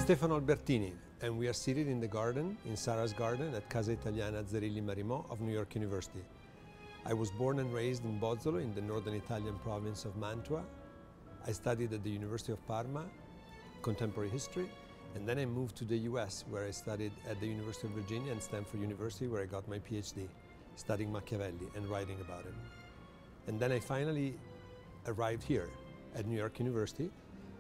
Stefano Albertini, and we are seated in the garden, in Sara's garden at Casa Italiana Zerilli Marimò of New York University. I was born and raised in Bozzolo in the northern Italian province of Mantua. I studied at the University of Parma, contemporary history, and then I moved to the US where I studied at the University of Virginia and Stanford University where I got my PhD, studying Machiavelli and writing about him. And then I finally arrived here at New York University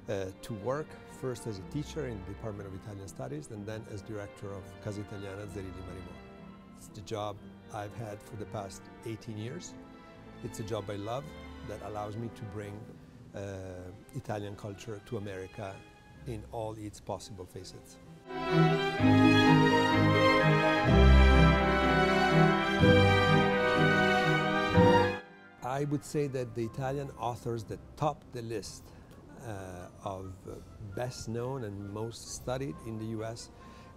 to work first as a teacher in the Department of Italian Studies and then as director of Casa Italiana Zerilli Marimò. It's the job I've had for the past 18 years. It's a job I love that allows me to bring Italian culture to America in all its possible facets. I would say that the Italian authors that top the list of best known and most studied in the US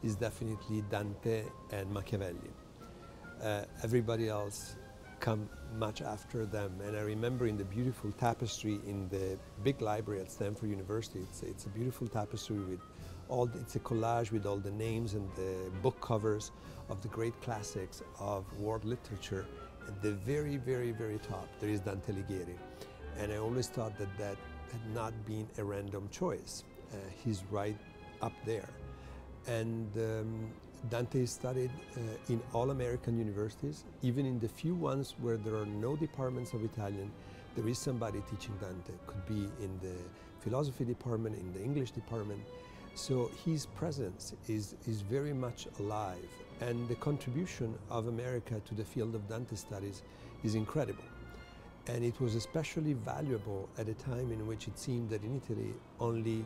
is definitely Dante and Machiavelli. Everybody else come much after them, and I remember in the beautiful tapestry in the big library at Stanford University, it's a beautiful tapestry with it's a collage with all the names and the book covers of the great classics of world literature. At the very, very, very top there is Dante Alighieri, and I always thought that that had not been a random choice. He's right up there. And Dante is studied in all American universities. Even in the few ones where there are no departments of Italian, there is somebody teaching Dante. Could be in the philosophy department, in the English department. So his presence is very much alive, and the contribution of America to the field of Dante studies is incredible. And it was especially valuable at a time in which it seemed that in Italy only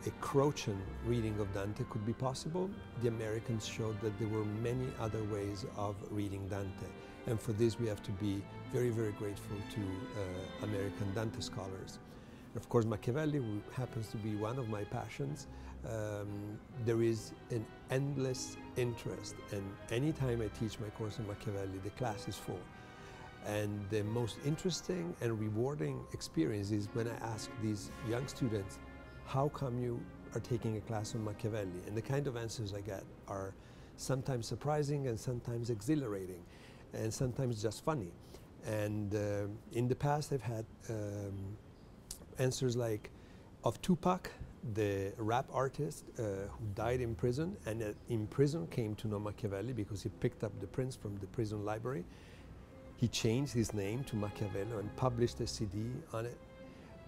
a Croatian reading of Dante could be possible. The Americans showed that there were many other ways of reading Dante. And for this we have to be very, very grateful to American Dante scholars. Of course, Machiavelli, who happens to be one of my passions, there is an endless interest. And anytime I teach my course on Machiavelli, the class is full. And the most interesting and rewarding experience is when I ask these young students, how come you are taking a class on Machiavelli? And the kind of answers I get are sometimes surprising and sometimes exhilarating and sometimes just funny. And in the past I've had answers like, of Tupac, the rap artist who died in prison and in prison came to know Machiavelli because he picked up the prints from the prison library. He changed his name to Machiavello and published a CD on it.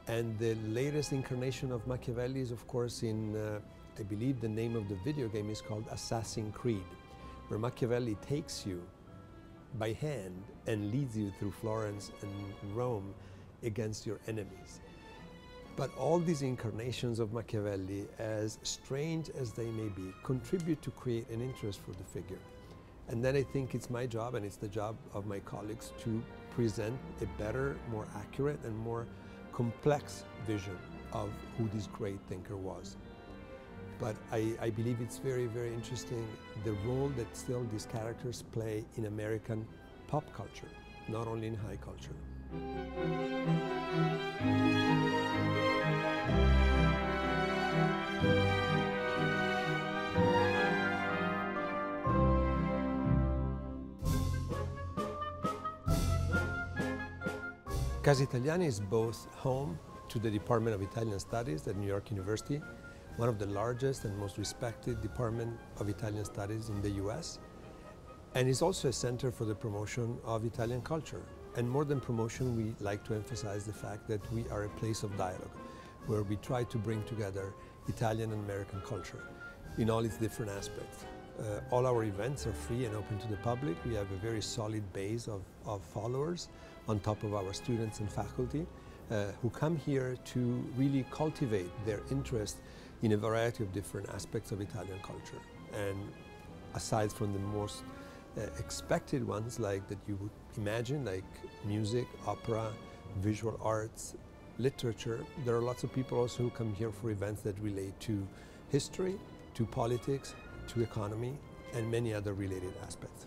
And the latest incarnation of Machiavelli is, of course, in, I believe the name of the video game is called Assassin's Creed, where Machiavelli takes you by hand and leads you through Florence and Rome against your enemies. But all these incarnations of Machiavelli, as strange as they may be, contribute to create an interest for the figure. And then I think it's my job, and it's the job of my colleagues, to present a better, more accurate, and more complex vision of who this great thinker was. But I believe it's very, very interesting the role that still these characters play in American pop culture, not only in high culture. Casa Italiana is both home to the Department of Italian Studies at New York University, one of the largest and most respected departments of Italian studies in the US, and is also a center for the promotion of Italian culture. And more than promotion, we like to emphasize the fact that we are a place of dialogue, where we try to bring together Italian and American culture in all its different aspects. All our events are free and open to the public. We have a very solid base of followers on top of our students and faculty who come here to really cultivate their interest in a variety of different aspects of Italian culture. And aside from the most expected ones, like that you would imagine, like music, opera, visual arts, literature, there are lots of people also who come here for events that relate to history, to politics, to economy, and many other related aspects.